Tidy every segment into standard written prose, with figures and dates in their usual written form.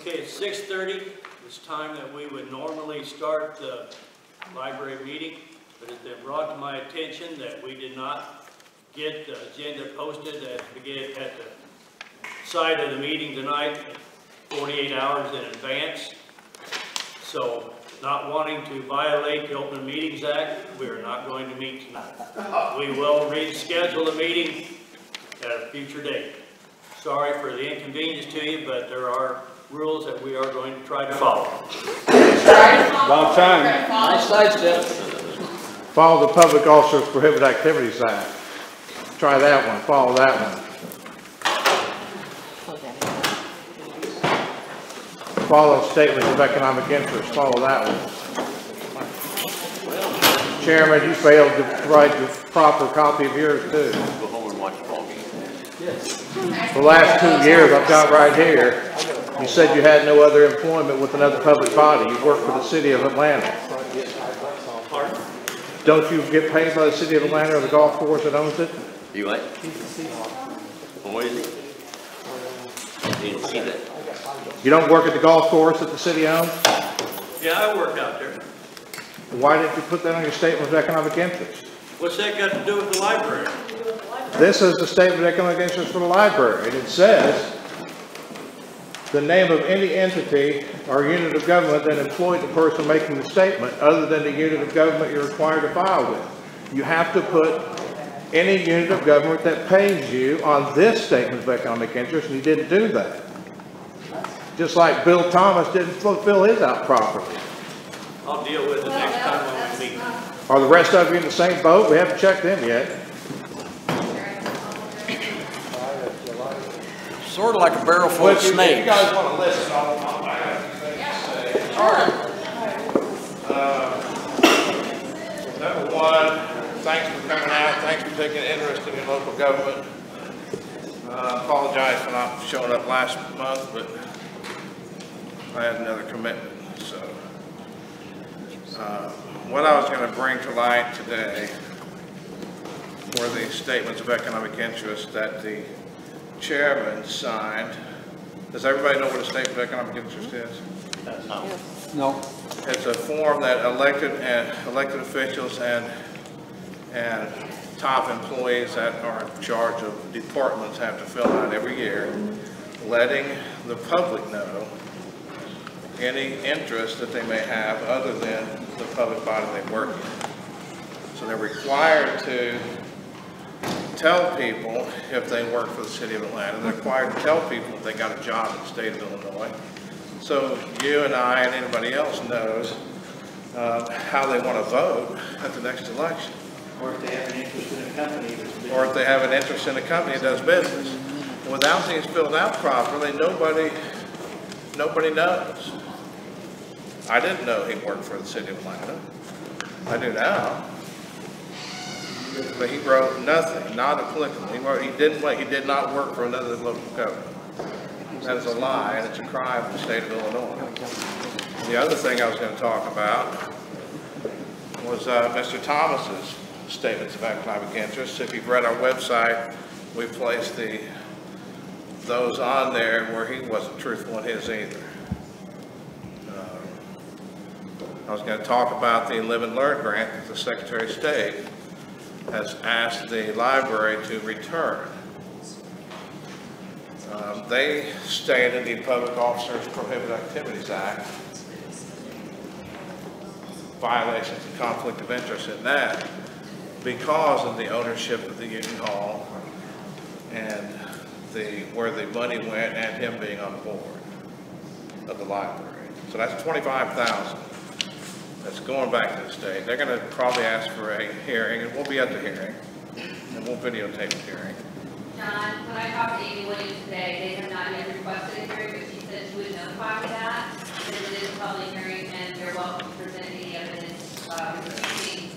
Okay, it's 6:30. It's time that we would normally start the library meeting, but it's been brought to my attention that we did not get the agenda posted at the side of the meeting tonight 48 hours in advance. So, not wanting to violate the Open Meetings Act, we are not going to meet tonight. We will reschedule the meeting at a future date. Sorry for the inconvenience to you, but there are rules that we are going to try to follow. About time. Nice sidestep. Follow the Public Officers Prohibited Activities Act. Try that one. Follow that one. Follow statements of economic interest. Follow that one. Chairman, you failed to provide the proper copy of yours too. Go home and watch the ball game. The last 2 years I've got right here, you said you had no other employment with another public body. You work for the city of Atlanta. Don't you get paid by the city of Atlanta or the golf course that owns it? You what? What is it? I didn't see that. You don't work at the golf course that the city owns? Yeah, I work out there. Why didn't you put that on your statement of economic interest? What's that got to do with the library? This is the statement of economic interest for the library, and it says the name of any entity or unit of government that employed the person making the statement other than the unit of government you're required to file with. You have to put any unit of government that pays you on this statement of economic interest, and you didn't do that. Just like Bill Thomas didn't fill his out properly. I'll deal with it next time when we meet. Are the rest of you in the same boat? We haven't checked in yet. Sort of like a barrel full of snakes. If you guys want to listen, I have a few things to say. All right. Number one, thanks for coming out. Thanks for taking an interest in your local government. I apologize for not showing up last month, but I had another commitment. So, what I was going to bring to light today were the statements of economic interest that the chairman signed. Does everybody know what a statement of economic interest is? No. It's a form that elected officials and top employees that are in charge of departments have to fill out every year, letting the public know any interest that they may have other than the public body they work in. So they're required to tell people if they work for the city of Atlanta. They're required to tell people if they got a job in the state of Illinois. So you and I and anybody else knows how they want to vote at the next election. Or if they have an interest in a company. Or if they have an interest in a company that does business. Without these filled out properly, nobody knows. I didn't know he worked for the city of Atlanta. I do now. But he wrote nothing, not applicable. He did not work for another local government. That is a lie, and it's a crime in the state of Illinois. The other thing I was going to talk about was Mr. Thomas's statements of economic interest. If you've read our website, we placed those on there where he wasn't truthful in his either. I was going to talk about the Live and Learn grant that the Secretary of State has asked the library to return. They stated the Public Officers Prohibited Activities Act, violations of conflict of interest in that because of the ownership of the Union Hall and where the money went and him being on the board of the library. So that's $25,000. That's going back to the state. They're going to probably ask for a hearing, and we'll be at the hearing, and we'll videotape the hearing. John, when I talked to Amy Williams today, they have not yet requested a hearing, but she said she would notify me that it is a public hearing, and they're welcome to present any evidence to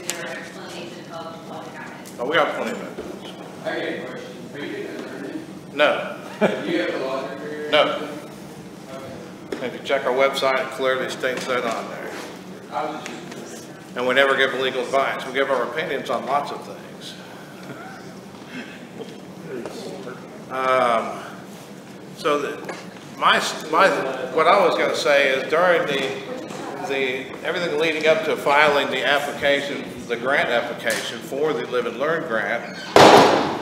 their explanation of public comment. Oh, we got plenty of evidence. I got a question. Are you getting an attorney? No. Do you have a lawyer for your? No. If you check our website, it clearly states that on there. And we never give legal advice. We give our opinions on lots of things. So what I was going to say is during everything leading up to filing the application, the grant application for the Live and Learn grant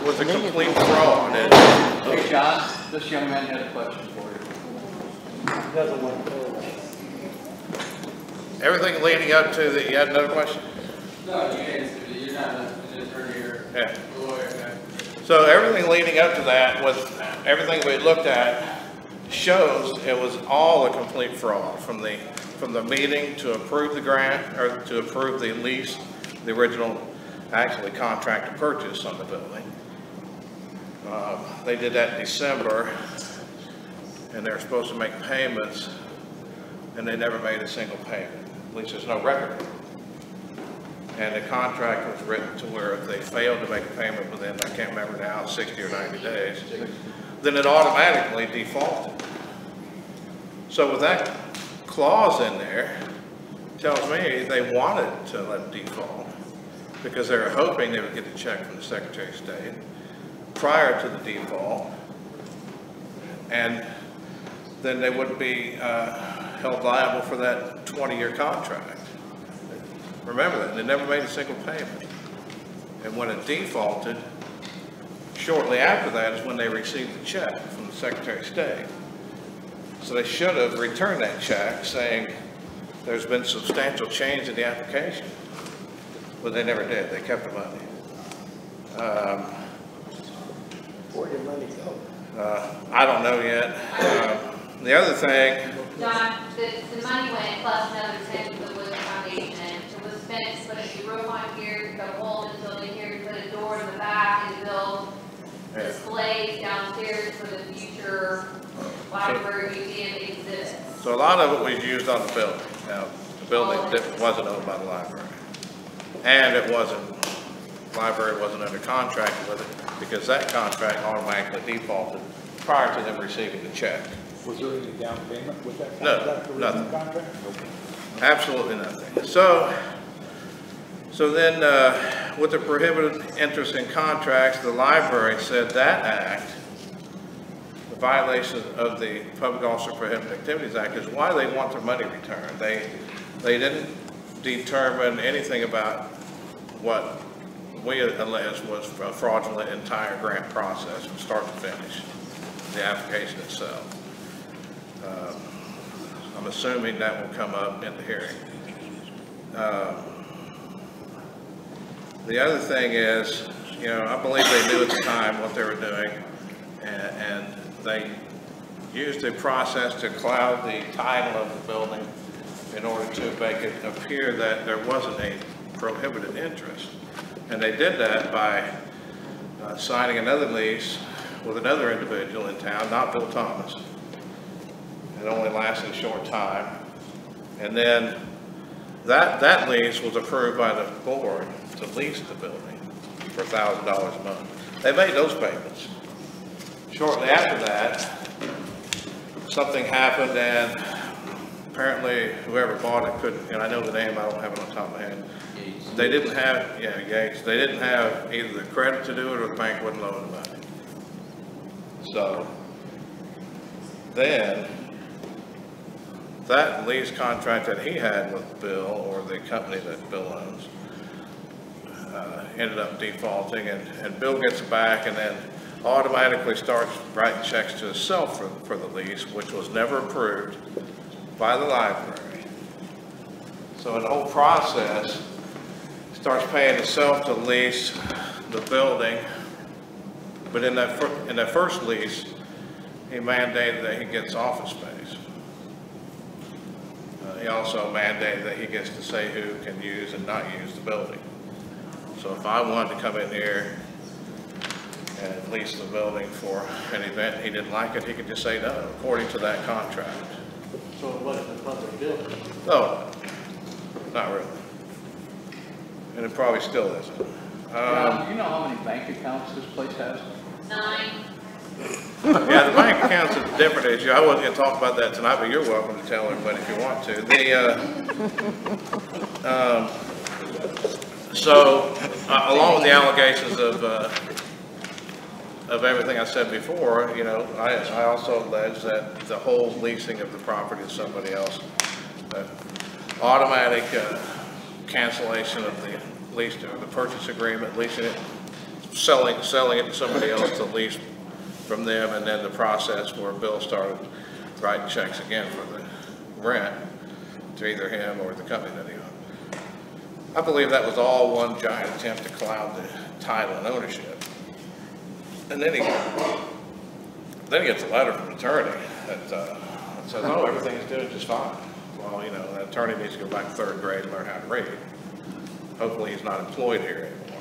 was a complete fraud. Hey, John, this young man had a question for you. Everything leading up to the, you had another question? No, you answered it. You're not an attorney or Yeah. a lawyer. Man. So everything leading up to that was, everything we looked at shows it was all a complete fraud from the meeting to approve the grant, or to approve the lease, the original, actually contract to purchase on the building. They did that in December, and they were supposed to make payments, and they never made a single payment. At least there's no record of it. And the contract was written to where if they failed to make a payment within, I can't remember now, 60 or 90 days, then it automatically defaulted. So with that clause in there, tells me they wanted to let it default because they were hoping they would get the check from the Secretary of State prior to the default, and then they wouldn't be held liable for that 20-year contract. Remember that, they never made a single payment. And when it defaulted, shortly after that is when they received the check from the Secretary of State. So they should have returned that check saying there's been substantial change in the application. But they never did, they kept the money. Where did money go? I don't know yet. The other thing, John, the money went plus another 10 for the Wood Foundation. It was spent to put a new roof on here, to put a hole in the building here, to put a door in the back, and to build displays downstairs for the future library, museum, exhibits. so a lot of it was used on the building. Now, the building wasn't owned by the library. And it wasn't, the library wasn't under contract with it because that contract automatically defaulted prior to them receiving the check. Was there any down payment with that No, contract? or nothing. Contract? Absolutely nothing. So then with the prohibited interest in contracts, the library said that act, the violation of the Public Officer Prohibited Activities Act, is why they want their money returned. They didn't determine anything about what we alleged was a fraudulent entire grant process from start to finish, the application itself. I'm assuming that will come up in the hearing. The other thing is, you know, I believe they knew at the time what they were doing, and they used a process to cloud the title of the building in order to make it appear that there wasn't a prohibited interest. And they did that by signing another lease with another individual in town, not Bill Thomas. It only lasted a short time. And then that lease was approved by the board to lease the building for $1,000 a month. They made those payments. Shortly after that, something happened, and apparently whoever bought it couldn't, and I know the name, I don't have it on top of my head. They didn't have, Gates, they didn't have either the credit to do it or the bank wouldn't loan the money. So then that lease contract that he had with Bill, or the company that Bill owns, ended up defaulting, and Bill gets it back and then automatically starts writing checks to himself for the lease, which was never approved by the library. So in the whole process, he starts paying himself to lease the building, but in that first lease, he mandated that he gets office space. He also mandated that he gets to say who can use and not use the building. So if I wanted to come in here and lease the building for an event, he didn't like it, he could just say no, according to that contract. So it wasn't a public building? No, not really. And it probably still isn't. John, do you know how many bank accounts this place has? 9. Yeah, the bank accounts is a different issue. I wasn't going to talk about that tonight, but you're welcome to tell everybody if you want to. Along with the allegations of of everything I said before, you know, I also allege that the whole leasing of the property to somebody else, automatic cancellation of the lease or the purchase agreement, leasing it, selling it to somebody else to lease from them, and then the process where Bill started writing checks again for the rent to either him or the company that he owned. I believe that was all one giant attempt to cloud the title and ownership. And then he gets a letter from an attorney that says, oh, everything's doing just fine. Well, you know, that attorney needs to go back to 3rd grade and learn how to read. Hopefully he's not employed here anymore.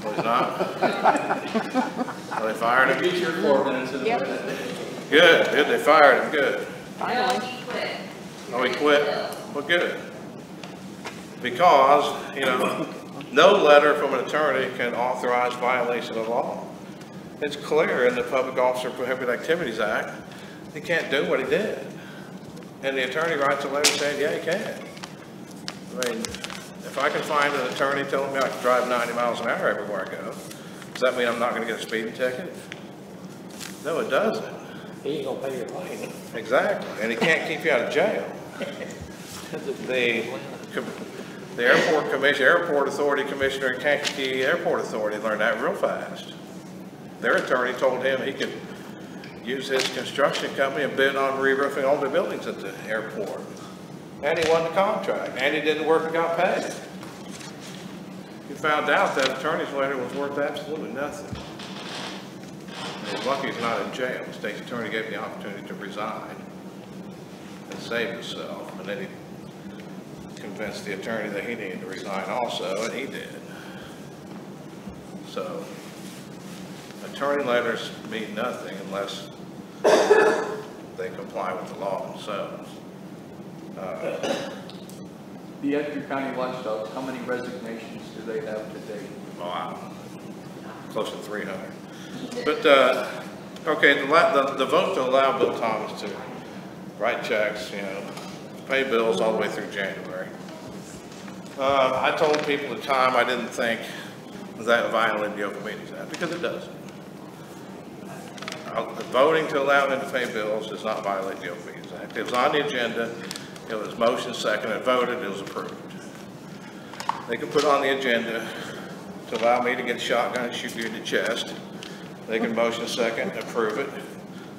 Well, he's not? Well, they fired him? Get your 4 minutes in the minute. Good, they fired him, good. No, he quit. Oh, he quit? Well, good. Because, you know, no letter from an attorney can authorize violation of law. It's clear in the Public Officer Prohibited Activities Act, he can't do what he did. And the attorney writes a letter saying, yeah, he can. I mean, if I can find an attorney telling me I can drive 90 miles an hour everywhere I go, does that mean I'm not going to get a speeding ticket? No, it doesn't. He ain't gonna pay your fine. Exactly, and he can't keep you out of jail. The Airport Authority Commissioner in Kankakee Airport Authority learned that real fast. Their attorney told him he could use his construction company and bid on re-roofing all the buildings at the airport. And he won the contract, and he didn't work and got paid. He found out that attorney's letter was worth absolutely nothing. And he's lucky he's not in jail. The state's attorney gave him the opportunity to resign and save himself, and then he convinced the attorney that he needed to resign also, and he did. So, attorney letters mean nothing unless they comply with the law themselves. The Edgar County Watchdogs, how many resignations do they have today? Wow, close to 300. But, okay, the vote to allow Bill Thomas to write checks, you know, pay bills all the way through January. I told people at the time I didn't think that violated the Open Meetings Act, because it doesn't. Voting to allow them to pay bills does not violate the Open Meetings Act. It was on the agenda, it was motion seconded, voted, it was approved. They can put on the agenda to allow me to get a shotgun and shoot you in the chest. They can motion second, approve it.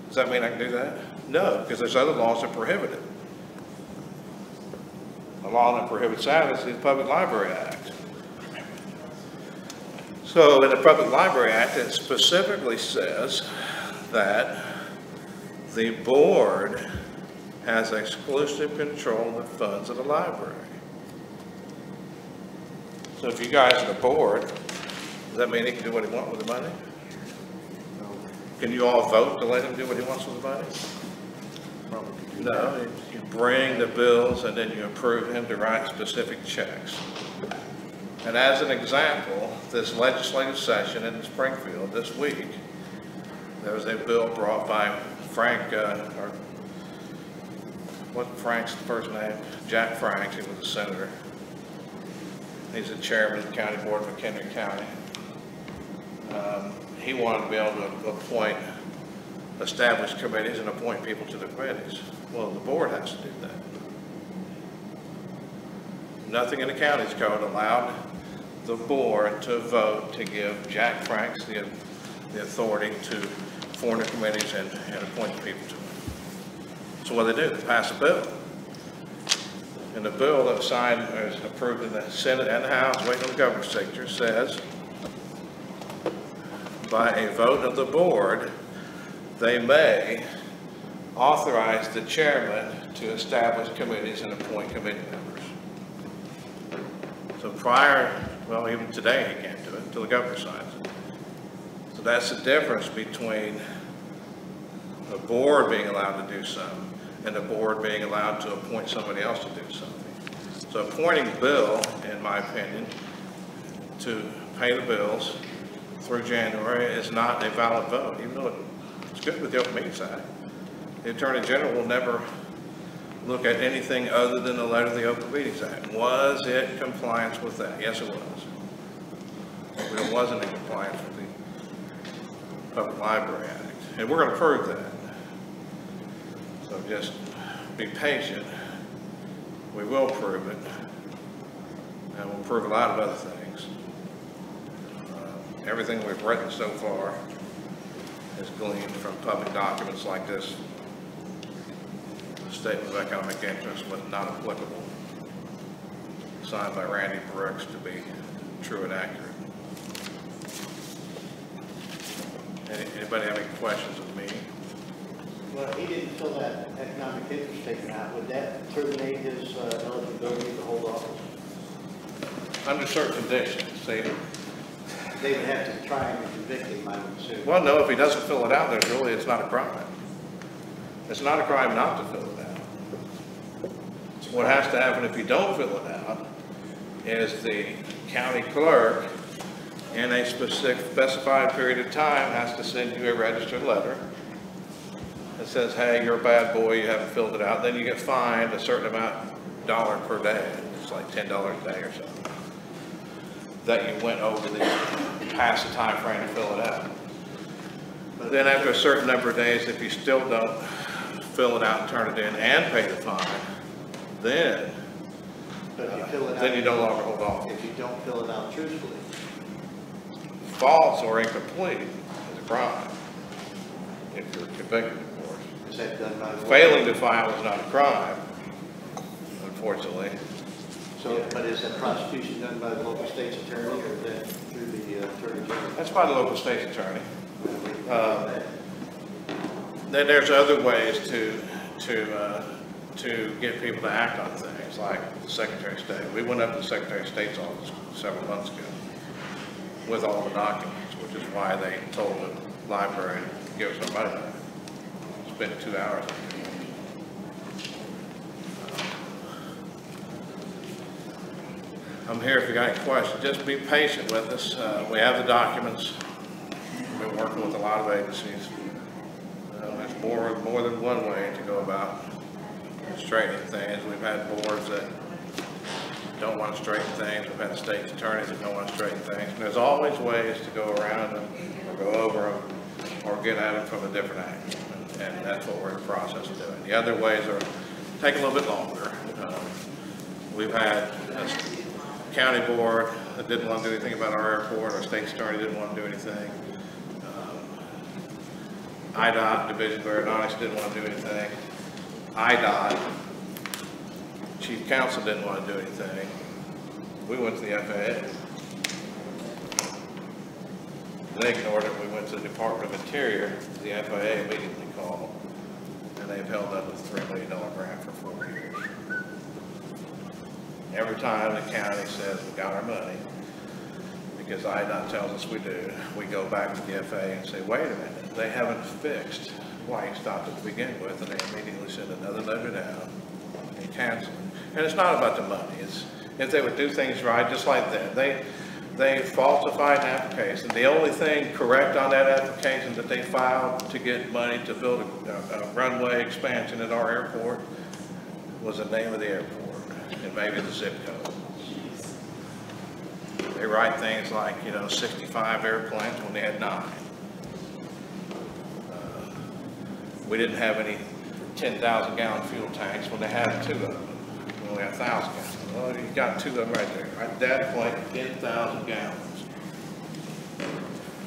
Does that mean I can do that? No, because there's other laws that prohibit it. The law that prohibits that is the Public Library Act. So in the Public Library Act, it specifically says that the board has exclusive control of the funds of the library. So if you guys are the board, does that mean he can do what he wants with the money? Can you all vote to let him do what he wants with the money? No, you bring the bills and then you approve him to write specific checks. And as an example, this legislative session in Springfield this week, there was a bill brought by Frank, or what's Frank's first name? Jack Frank, he was a senator. He's the chairman of the County Board of McHenry County. He wanted to be able to appoint, establish committees and appoint people to the committees. Well, the board has to do that. Nothing in the county's code allowed the board to vote to give Jack Franks the authority to form the committees and appoint the people to them. So what do? They pass a bill. And the bill that was signed, is approved in the Senate and the House, waiting on the governor's signature, says, by a vote of the board, they may authorize the chairman to establish committees and appoint committee members. So prior, well, even today he can't do it until the governor signs it. So that's the difference between the board being allowed to do something and the board being allowed to appoint somebody else to do something. So appointing Bill, in my opinion, to pay the bills through January is not a valid vote, even though it's good with the Open Meetings Act. The Attorney General will never look at anything other than the letter of the Open Meetings Act. Was it compliance with that? Yes, it was. But it wasn't in compliance with Public Library Act. And we're going to prove that. So just be patient. We will prove it. And we'll prove a lot of other things. Everything we've written so far is gleaned from public documents like this. The Statement of Economic Interest was not applicable. Signed by Randy Brooks to be true and accurate. Anybody have any questions of me? Well, he didn't fill that economic interest statement out. Would that terminate his eligibility to hold office? Under certain conditions, see? They would have to try and convict him, I would assume. Well, no, if he doesn't fill it out, it's not a crime. It's not a crime not to fill it out. What has to happen if you don't fill it out is the county clerk in a specified period of time has to send you a registered letter that says, hey, you're a bad boy, you haven't filled it out. Then you get fined a certain amount, dollar per day. It's like $10 a day or something. That you went over past the time frame to fill it out. But then after a certain number of days, if you still don't fill it out and turn it in and pay the fine, then you no longer hold office. If you don't fill it out truthfully. False or incomplete is a crime, if you're convicted, of course. Is that done by the Failing to file is not a crime, unfortunately. So, but is that prosecution done by the local state's attorney or is that through the attorney general? That's by the local state's attorney. Then there's other ways to get people to act on things, like the Secretary of State. We went up to the Secretary of State's office several months ago with all the documents, which is why they told the library to give us our money back. Spent 2 hours. I'm here if you got any questions. Just be patient with us. We have the documents. We've been working with a lot of agencies. There's more than one way to go about straightening things. We've had boards that don't want to straighten things. We've had state's attorneys that don't want to straighten things. And there's always ways to go around them or go over them or get at them from a different angle. And that's what we're in the process of doing. The other ways are take a little bit longer. We've had a county board that didn't want to do anything about our airport. Our state's attorney didn't want to do anything. IDOT, Division of Aeronautics, didn't want to do anything. IDOT, Chief Counsel didn't want to do anything. We went to the FAA. They ignored it. We went to the Department of Interior. The FAA immediately called, and they've held up a $3 million grant for 4 years. Every time the county says we got our money, because IDOT tells us we do, we go back to the FAA and say, wait a minute, they haven't fixed why you stopped at to begin with, and they immediately send another letter down and cancel it. And it's not about the money. It's if they would do things right, just like that. They falsified an application. The only thing correct on that application that they filed to get money to build a runway expansion at our airport was the name of the airport and maybe the zip code. They write things like, 65 airplanes when they had 9. We didn't have any 10,000 gallon fuel tanks when they had 2 of them. We only had 1,000 gallons. Well, you got 2 of them right there. Right, that plane, 10,000 gallons.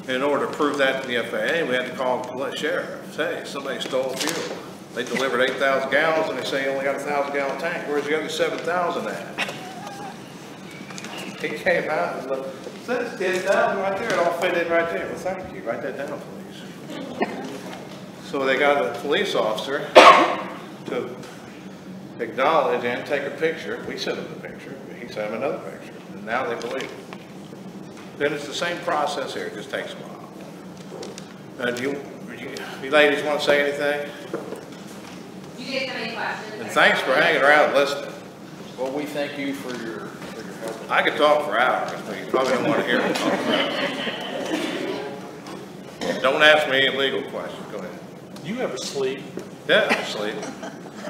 In order to prove that to the FAA, we had to call the sheriff. Say, somebody stole fuel. They delivered 8,000 gallons and they say you only got a 1,000 gallon tank. Where's the other 7,000 at? He came out and looked, says 10,000 right there. It all fit in right there. Well, thank you. Write that down, please. So they got a police officer to acknowledge and take a picture. We sent him the picture. He sent him another picture. And now they believe it. Then it's the same process here. It just takes a while. And you ladies want to say anything? Do you guys have any questions? And thanks for hanging around and listening. Well, we thank you for your help. I could talk for hours, but you probably don't want to hear me talk for hours. Don't ask me any legal questions. Go ahead. Do you ever sleep? Yeah, I sleep.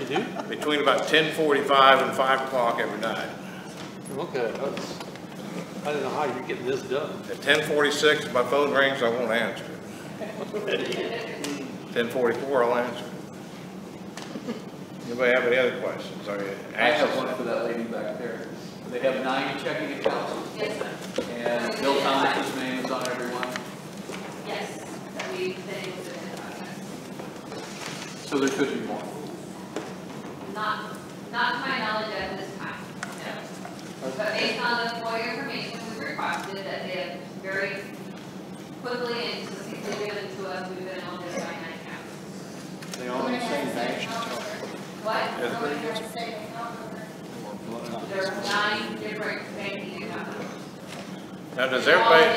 You do? Between about 10:45 and 5 o'clock every night. Okay, I don't know how you're getting this done. At 10:46, if my phone rings, I won't answer it. 10:44, I'll answer. Anybody have any other questions? Are you I have anxious? one for that lady back there. They have 9 checking accounts, Yes, sir. and Bill Thomas's name is on every one, Yes, that we've been able to identify. so there could be more. Not to my knowledge at this time, no. But based on the FOIA information we requested, that they have very quickly and succinctly given to us, we've been able to assign 9 accounts. They all in the same bank. What? Yes. There are 9 different banking accounts. Now, does All everybody, in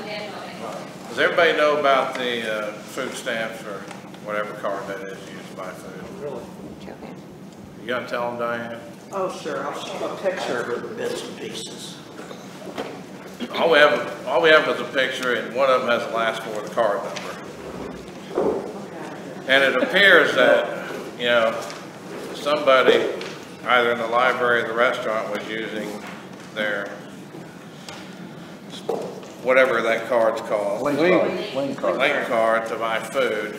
national income. does everybody know about the food stamps or whatever card that is used to buy food? Really? You gotta tell them, Diane? Oh, sure, I'll show a picture of the bits and pieces. All we have is a picture, and one of them has the last 4 of the card number. And it appears that, you know, somebody, either in the library or the restaurant, was using their, whatever that card's called, Link card. link card to buy food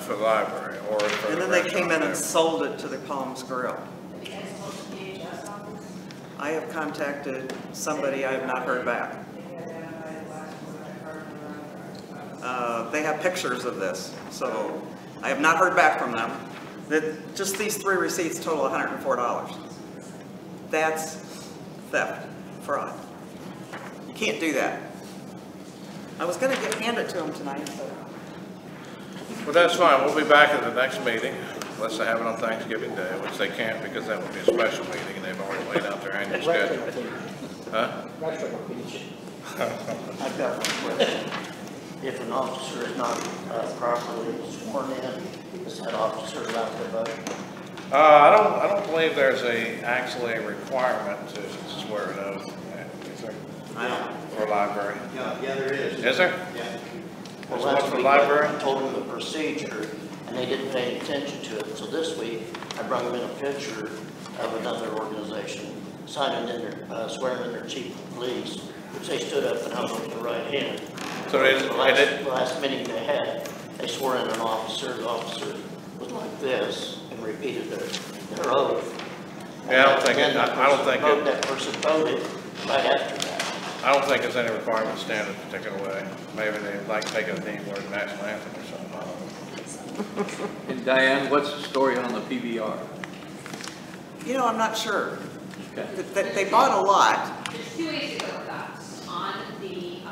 for the library or for And the then they came in and restaurant. sold it to the Palms Grill. I have contacted somebody, I have not heard back. They have pictures of this, so I have not heard back from them. Just these 3 receipts total $104. That's theft, fraud. You can't do that. I was gonna hand it to them tonight, but. Well, that's fine. We'll be back at the next meeting, unless they have it on Thanksgiving Day, which they can't because that would be a special meeting and they've already laid out their annual schedule. Huh? I've got one question. If an officer is not properly sworn in, is that officer allowed to vote? I don't believe there's actually a requirement to swear an oath. Is there? I don't. For a library? Yeah, there is. Is there? Yeah. There's Well, one last for week library? I told them the procedure, and they didn't pay any attention to it. So this week, I brought them in a picture of another organization signing in their, swearing in their chief of police, which they stood up and held up their right hand. So they The last meeting they had, they swore in an officer. The officer was like this and repeated their oath. Yeah, I don't think And it- then I don't think it- that person voted right after that. I don't think there's any requirement to stand a particular way. Maybe they like taking a theme word national anthem or something. I don't know. And Diane, what's the story on the PBR? You know, I'm not sure. Okay. They bought a lot. There's 2 ways to go with that. On the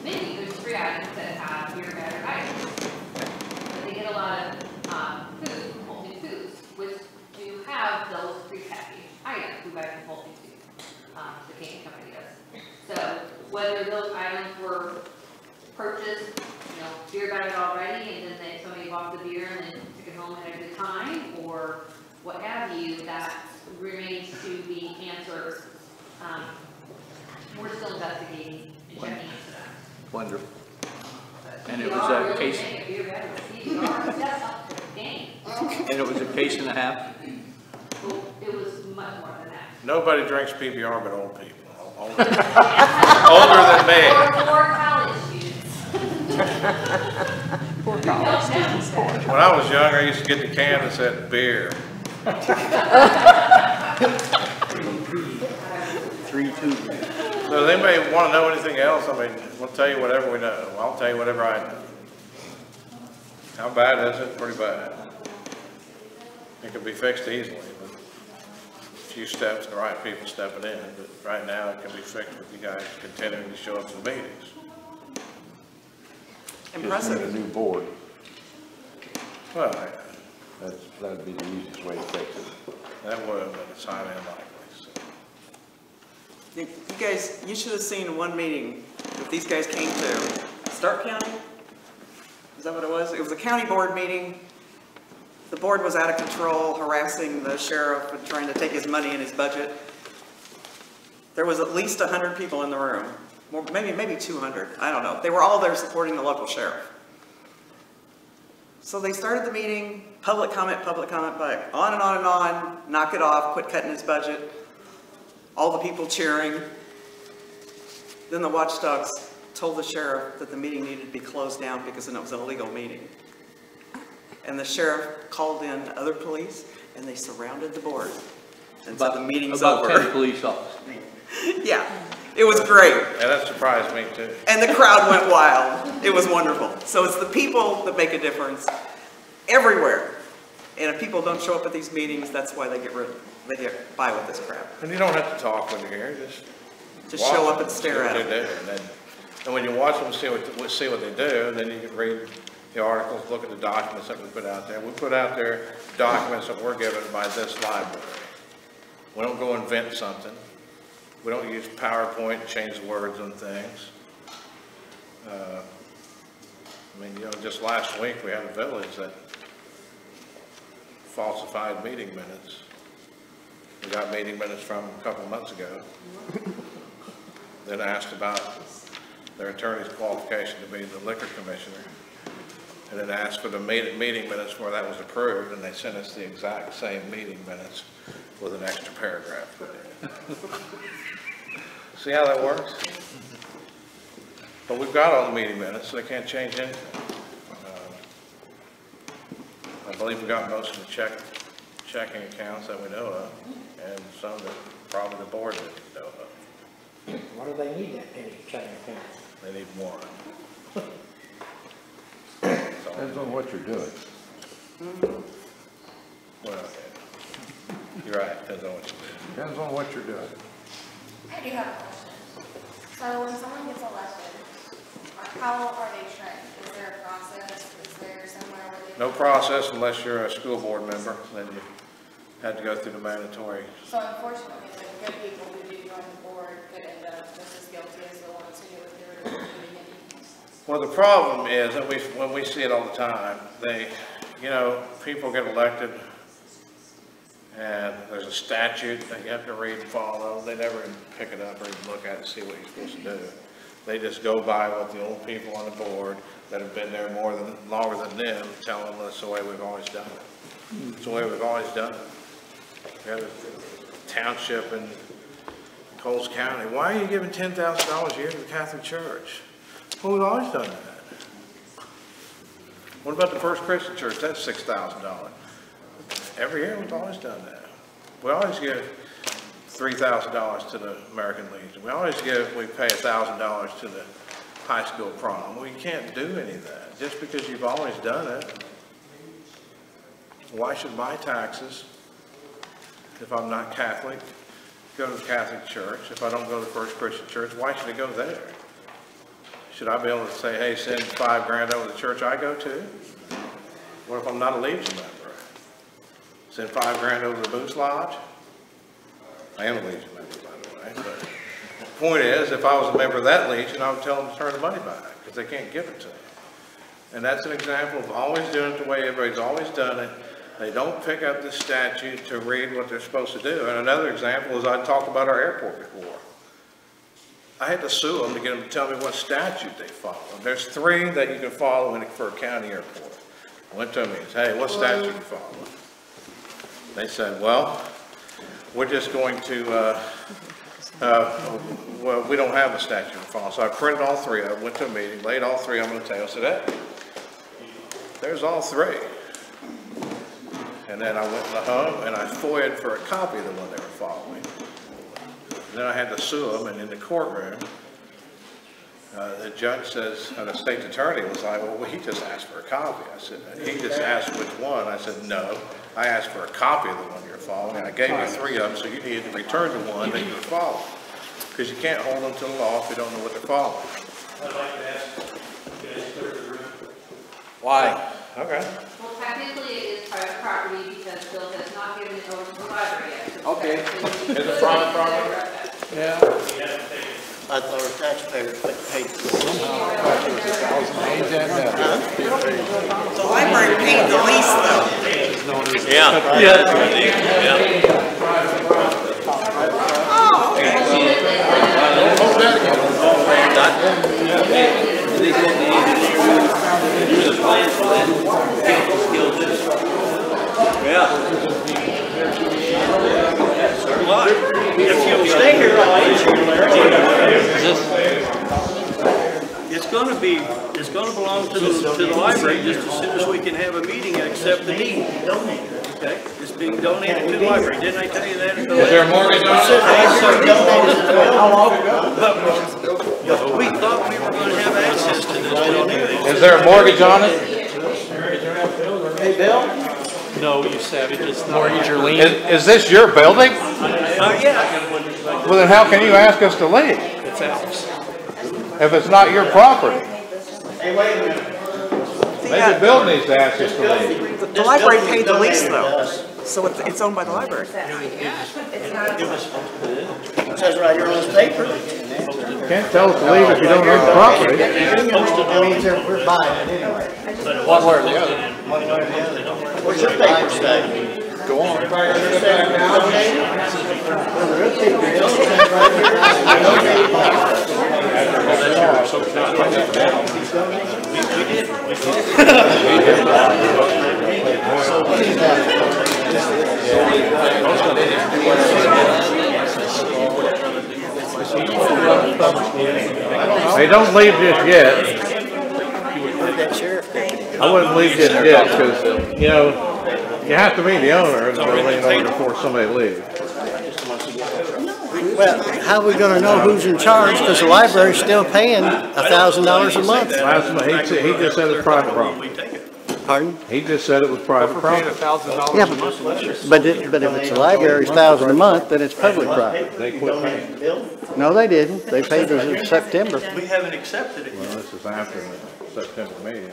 menu, there's 3 items that have beer battered items. But they get a lot of food from Whole Foods, which do have those prepackaged items we buy from Whole Foods. The candy company does. So whether those items were purchased, you know, beer battered already, and then somebody bought the beer and then took it home and had a good time, or what have you, that remains to be answered. We're still investigating and checking into that. Wonderful. But And it was PBR a really case- make a beer battered PBR, that's up to the game. And it was a case and a half? Well, it was much more than that. Nobody drinks PBR but old people. Older than me. Or college students. When I was younger, I used to get the can that said beer. 3-2. So does anybody want to know anything else? I mean, we'll tell you whatever we know. I'll tell you whatever I know. How bad is it? Pretty bad. It could be fixed easily, but a few steps, the right people stepping in. But right now, it can be fixed with you guys continuing to show up to the meetings. Just need a Impressive. new board. Well, That'd be the easiest way to fix it. that would, but it's highly unlikely. So. You guys, you should have seen one meeting that these guys came to. Stark County? Is that what it was? It was a county board meeting. The board was out of control, harassing the sheriff and trying to take his money and his budget. There was at least 100 people in the room. Well, maybe 200, I don't know. They were all there supporting the local sheriff. So they started the meeting, public comment, but on and on and on, knock it off, quit cutting his budget. All the people cheering. Then the watchdogs told the sheriff that the meeting needed to be closed down because it was an illegal meeting. And the sheriff called in other police, and they surrounded the board. And so the meeting's over. About 10 police officers. Yeah, it was great. And that surprised me too. And the crowd went wild. It was wonderful. So it's the people that make a difference everywhere. And if people don't show up at these meetings, that's why they get by with this crap. And you don't have to talk when you're here, Just show up and stare at them. And when you watch them, see what they do, and then you can read the articles, look at the documents that we put out there. We put out there documents that were given by this library. We don't go invent something. We don't use PowerPoint and change words on things. I mean, you know, just last week we had a village that falsified meeting minutes. We got meeting minutes from a couple of months ago. Then asked about their attorney's qualification to be the liquor commissioner. And then asked for the meeting minutes where that was approved, and they sent us the exact same meeting minutes with an extra paragraph put in. See how that works? But we've got all the meeting minutes, so they can't change anything. I believe we got most of the checking accounts that we know of, and some that probably the board didn't know of. What do they need that many checking accounts? They need one. Depends on what you're doing. Well, you're right, depends on what you do. Depends on what you're doing. I do have a question. So when someone gets elected, how are they trained? Is there a process? Is there somewhere where they... No process unless you're a school board member, then you had to go through the mandatory. So unfortunately, the good people who do join the board could end up just as guilty as the ones who do it through the beginning. Well, the problem is that when we see it all the time, you know, people get elected and there's a statute that you have to read and follow. They never even pick it up or even look at it and see what you're supposed to do. They just go by what the old people on the board that have been there longer than them tell them that's the way we've always done it. It's the way we've always done it. We have a township in Coles County. Why are you giving $10,000 a year to the Catholic Church? Well, we've always done that. What about the First Christian Church? That's $6,000. Every year we've always done that. We always give $3,000 to the American Legion. We pay $1,000 to the high school prom. We can't do any of that. Just because you've always done it, why should my taxes, if I'm not Catholic, go to the Catholic Church? If I don't go to the First Christian Church, why should it go there? Should I be able to say, hey, send $5,000 over to the church I go to? What if I'm not a Legion member? Send $5,000 over to the Boots Lodge? I am a Legion member, by the way. But the point is, if I was a member of that Legion, I would tell them to turn the money back because they can't give it to me. And that's an example of always doing it the way everybody's always done it. They don't pick up the statute to read what they're supposed to do. And another example is I talked about our airport before. I had to sue them to get them to tell me what statute they follow. There's 3 that you can follow for a county airport. I went to them and said, hey, what statute you follow? They said, well, we're just going to, well, we don't have a statute to follow. So I printed all 3 of them, went to a meeting, laid all 3 on the table, said, hey, there's all 3. And then I went home and I FOIA'd for a copy of the one they were following. And then I had to sue them, and in the courtroom, the judge says, and the state's attorney was like, well, he just asked for a copy. I said, he just asked which one. I said, no, I asked for a copy of the one you're following, and I gave you 3 of them, so you needed to return the one that you were following. Because you can't hold them to the law if you don't know what they're following. I'd like to ask, you guys clear the room? Why? Okay. Well, technically it is private property because Bill has not given it over to the library yet. So Okay. technically Is it you private could property? direct that. Yeah. We haven't taken it. I thought our taxpayers paid for this. The library paid the lease though. Yeah. Oh, okay. If you'll stay here, I'll answer you, Larry. belong to the library just as soon as we can have a meeting and accept the deed. Okay, it's being donated to the library. Didn't I tell you that? Is there a mortgage on it? But we thought we were going to have access to this building. Is there a mortgage on it? Hey, Bill? No, you savage, it's mortgage or lien. Is this your building? Yeah. Well, then how can you ask us to leave? It's ours. If it's not your property? Hey, wait a minute. Maybe Bill needs to ask us to leave. The library paid the lease though, so it's owned by the library. It says right here on this paper. You can't tell us to leave if you don't own the property. That means we're buying it anyway. One way or the other. Where's your paper say? Go on. Hey, don't leave just yet. I wouldn't leave just yet because, you know, you have to be the owner of the building in order for somebody to leave. Well, how are we gonna know who's in charge, because the library's still paying $1,000 a month? Last month, he just said it's private property. Pardon? He just said it was private property. Yeah, but if it's the library's $1,000 a month, then it's public property. They quit paying. No, they didn't. They paid us in September. We haven't accepted it Well, yet. this is after the September meeting.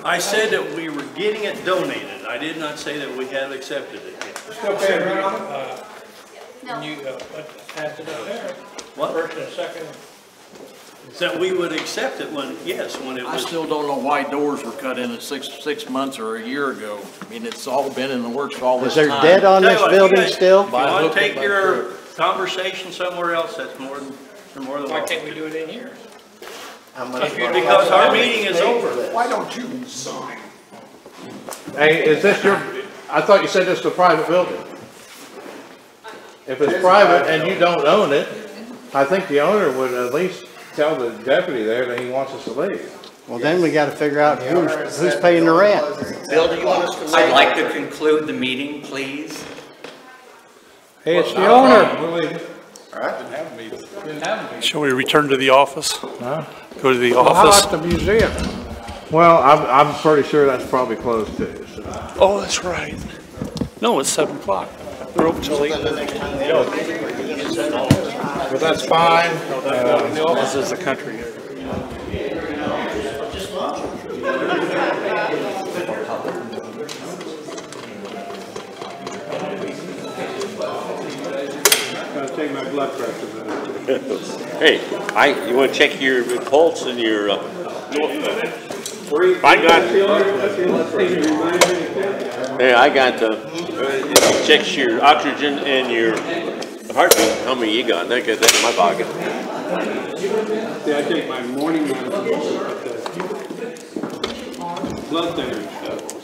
I said that we were getting it donated. I did not say that we have accepted it yet. No. What? First and second. That we would accept it when it I was. still don't know why doors were cut in at six months or a year ago. I mean, it's all been in the works for all this Is there time. debt on Tell this you what, building you still? If you want to take your conversation somewhere else, that's more than welcome. Why can't we do it in here? Because our meeting is over. Why don't you sign? Hey, is this your, I thought you said this was a private building. If it's private and you don't own it, I think the owner would at least tell the deputy there that he wants us to leave. Well, then we gotta figure out who's paying the rent. Bill, do you want us to I'd like to conclude the meeting, please. Hey, it's the owner. Shall we return to the office? Huh? Go to the How office? about the museum? Well, I'm pretty sure that's probably closed too. So. Oh, that's right. No, it's 7 o'clock. They're open till 8. But that's fine. The office is the country area. Gotta take my blood pressure. Hey, you want to check your pulse and your, I got, checks your oxygen and your heartbeat. How many you got? That's in my pocket. See, I take my morning blood thinner and stuff.